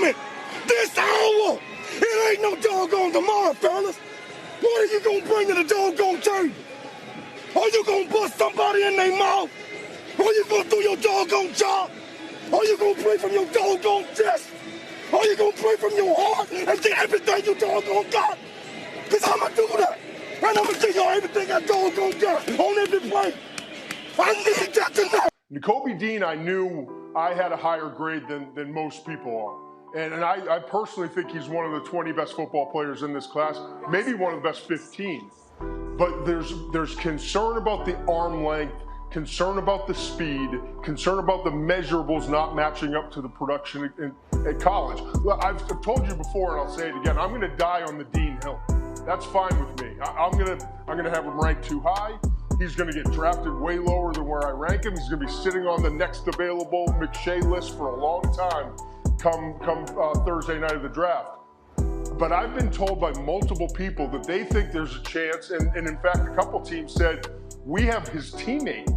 moment, this hour. It ain't no doggone tomorrow, fellas. What are you gonna bring to the doggone table? Are you gonna bust somebody in their mouth? Are you gonna do your doggone job? Are you gonna pray from your doggone chest? Are you gonna pray from your heart and get everything you doggone got? Cause I'ma do that. And I'ma give y'all everything I doggone got on every play. I need that to know. Nakobe Dean, I knew I had a higher grade than most people are. And I personally think he's one of the 20 best football players in this class, maybe one of the best 15. But there's concern about the arm length, concern about the speed, concern about the measurables not matching up to the production at college. Well, I've told you before, and I'll say it again, I'm gonna die on the Dean Hill. That's fine with me. I'm gonna have him ranked too high. He's gonna get drafted way lower than where I rank him. He's gonna be sitting on the next available McShay list for a long time come Thursday night of the draft. But I've been told by multiple people that they think there's a chance, and in fact, a couple teams said, we have his teammate,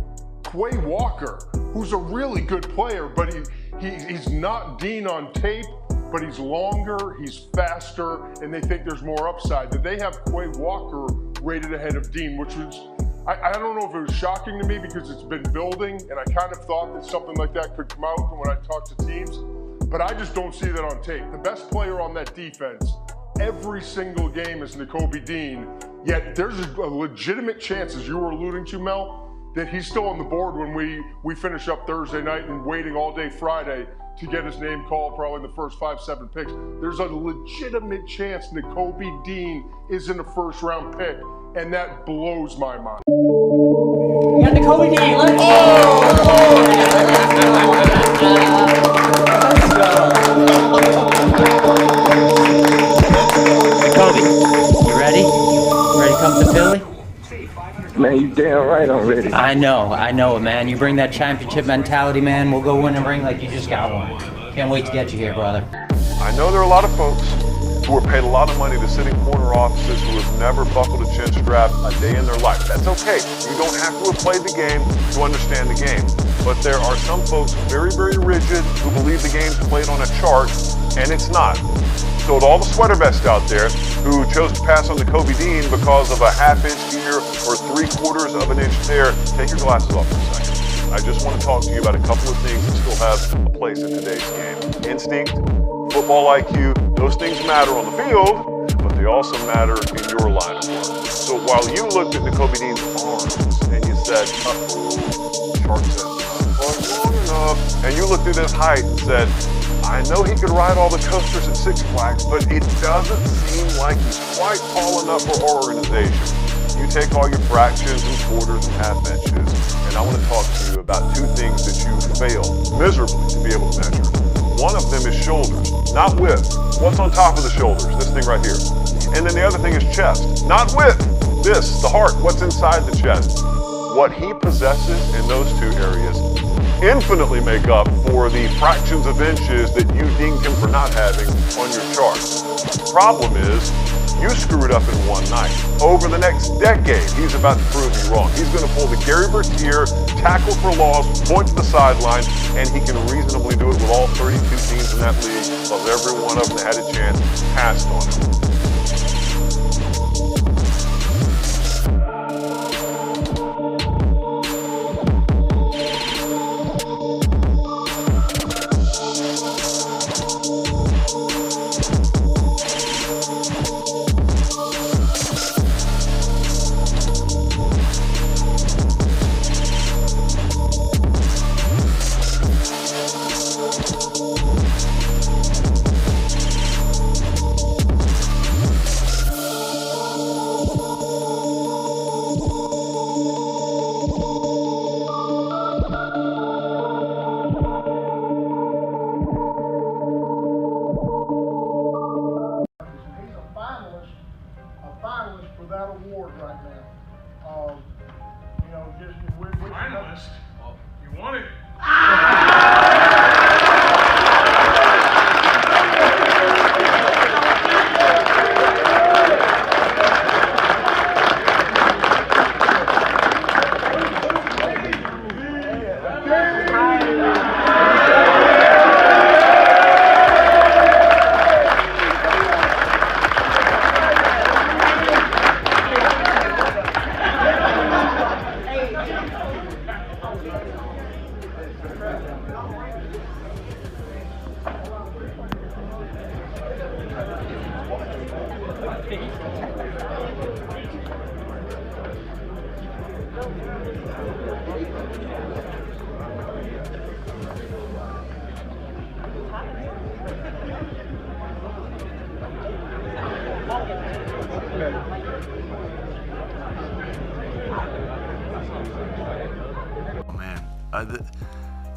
Quay Walker, who's a really good player, but he's not Dean on tape, but he's longer, he's faster, and they think there's more upside. That they have Quay Walker rated ahead of Dean, which was, I don't know if it was shocking to me because it's been building, and I kind of thought that something like that could come out when I talk to teams, but I just don't see that on tape. The best player on that defense every single game is Nakobe Dean, yet there's a legitimate chance, as you were alluding to, Mel, that he's still on the board when we finish up Thursday night and waiting all day Friday to get his name called probably in the first 5-7 picks. There's a legitimate chance Nakobe Dean isn't a first-round pick, and that blows my mind. We got Nakobe Dean, let's Nakobe, you ready? Ready to come to Philly? Man, you damn right I'm ready. I know it, man. You bring that championship mentality, man. We'll go win a ring like you just got one. Can't wait to get you here, brother. I know there are a lot of folks who are paid a lot of money to sit in corner offices who have never buckled a chin strap a day in their life. That's okay. You don't have to have played the game to understand the game. But there are some folks very, very rigid who believe the game's played on a chart, and it's not. So to all the sweater vests out there who chose to pass on Nakobe Dean because of a half-inch here or 3/4 of an inch there, take your glasses off for a second. I just want to talk to you about a couple of things that still have a place in today's game. Instinct, football IQ, those things matter on the field, but they also matter in your line of work. So while you looked at Nakobe Dean's arms and you said, chart says not long enough, and you looked at his height and said, I know he could ride all the coasters at Six Flags, but it doesn't seem like he's quite tall enough for our organization. You take all your fractions and quarters and half inches, and I want to talk to you about two things that you failed miserably to be able to measure. One of them is shoulders, not width. What's on top of the shoulders? This thing right here. And then the other thing is chest, not width. This, the heart, what's inside the chest. What he possesses in those two areas infinitely make up for the fractions of inches that you dinged him for not having on your chart. The problem is, you screwed up in one night. Over the next decade, he's about to prove you wrong. He's going to pull the Gary Bertier, tackle for loss, point to the sideline, and he can reasonably do it with all 32 teams in that league, because every one of them that had a chance passed on him.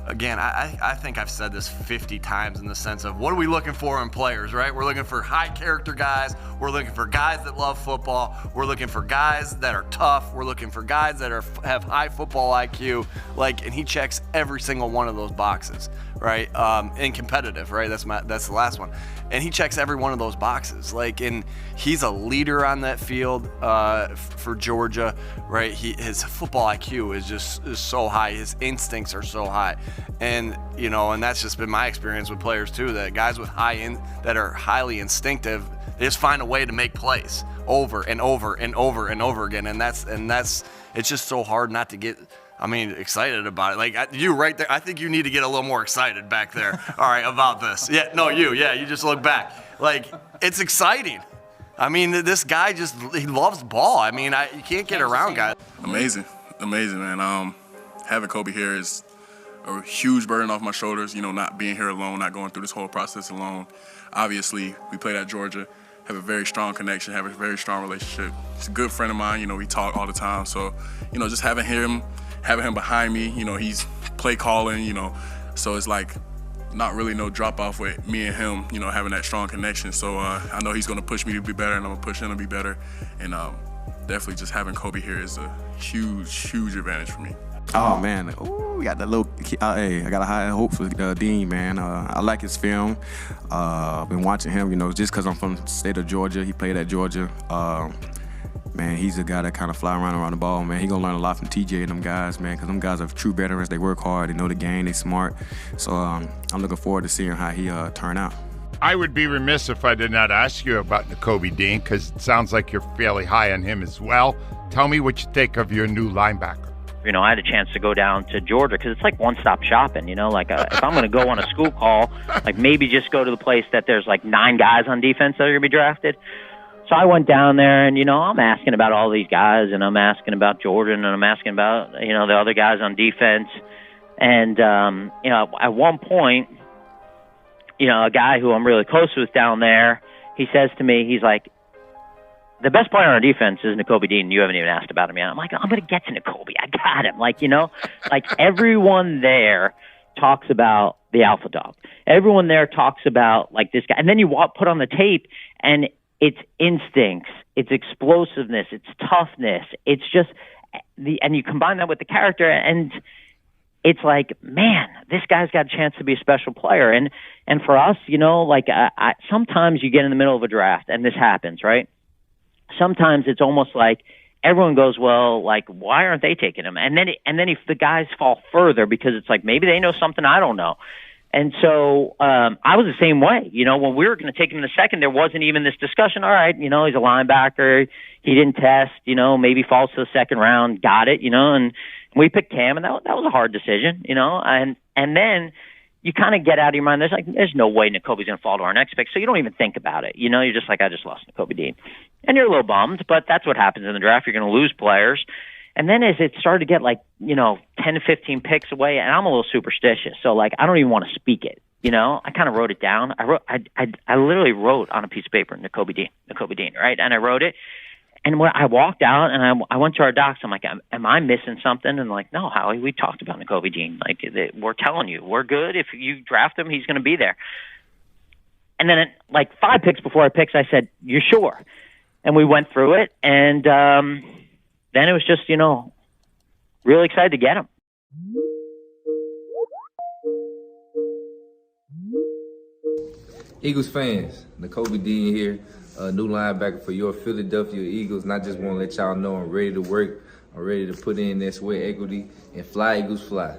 Again, I think I've said this 50 times in the sense of what are we looking for in players, right? We're looking for high character guys. We're looking for guys that love football. We're looking for guys that are tough. We're looking for guys that have high football IQ. And he checks every single one of those boxes, right? And competitive, right? That's the last one. And he checks every one of those boxes. And he's a leader on that field for Georgia, right? His football IQ is so high. His instincts are so high. And that's just been my experience with players too, that guys with that are highly instinctive, they just find a way to make plays over and over and over and over again. And that's it's just so hard not to get excited about it. You right there, I think you need to get a little more excited back there, all right, about this. Yeah, no, you just look back. It's exciting. This guy he loves ball. You can't get around guys. Amazing, man. Having Kobe here is a huge burden off my shoulders, not being here alone, not going through this whole process alone. Obviously, we played at Georgia, have a very strong connection, have a very strong relationship. He's a good friend of mine, we talk all the time. So, just having him behind me, he's play calling, so it's not really no drop off with me and him, having that strong connection. So I know he's gonna push me to be better and I'm gonna push him to be better. And definitely just having Kobe here is a huge advantage for me. Oh man, ooh, got that little. Hey, I got a high hopes with Dean, man. I like his film. I've been watching him, just because I'm from the state of Georgia. He played at Georgia. Man, he's a guy that kind of fly around the ball, man. He gonna learn a lot from TJ and them guys, man, because them guys are true veterans. They work hard, they know the game, they smart. So I'm looking forward to seeing how he turn out. I would be remiss if I did not ask you about Nakobe Dean, because it sounds like you're fairly high on him as well. Tell me what you think of your new linebacker. I had a chance to go down to Georgia because it's like one-stop shopping, if I'm going to go on a school call, maybe just go to the place that there's 9 guys on defense that are going to be drafted. So I went down there and, I'm asking about all these guys and I'm asking about Jordan and I'm asking about, the other guys on defense. And, at one point, a guy who I'm really close with down there, he says to me, he's like, the best player on our defense is Nakobe Dean. You haven't even asked about him yet. I'm like, I'm going to get to Nakobe. I got him. Everyone there talks about the alpha dog. Everyone there talks about this guy. And then you put on the tape and it's instincts, it's explosiveness, it's toughness. It's just and you combine that with the character and it's man, this guy's got a chance to be a special player. And for us, sometimes you get in the middle of a draft and this happens, right? Sometimes it's almost like everyone goes, well, why aren't they taking him? And then if the guys fall further because it's maybe they know something I don't know. And so I was the same way. When we were going to take him in the second, there wasn't even this discussion. All right, he's a linebacker. He didn't test. Maybe falls to the second round. Got it. And we picked Cam, and that was a hard decision. And then you kind of get out of your mind. There's no way Nakobe's going to fall to our next pick, so you don't even think about it. You're just I just lost Nakobe Dean. And you're a little bummed, but that's what happens in the draft. You're going to lose players. And then as it started to get 10 to 15 picks away, and I'm a little superstitious, so I don't even want to speak it. I kind of wrote it down. I literally wrote on a piece of paper, Nakobe Dean, right? And I wrote it. And when I walked out and I went to our docs, I'm like, am I missing something? And no, Howie, we talked about Nakobe Dean. We're telling you, we're good. If you draft him, he's going to be there. And then 5 picks before I picked, I said, you sure? And we went through it. And then it was just, really excited to get him. Eagles fans, Nakobe Dean here, new linebacker for your Philadelphia Eagles. And I just want to let y'all know I'm ready to work. I'm ready to put in that sweat equity and fly, Eagles, fly.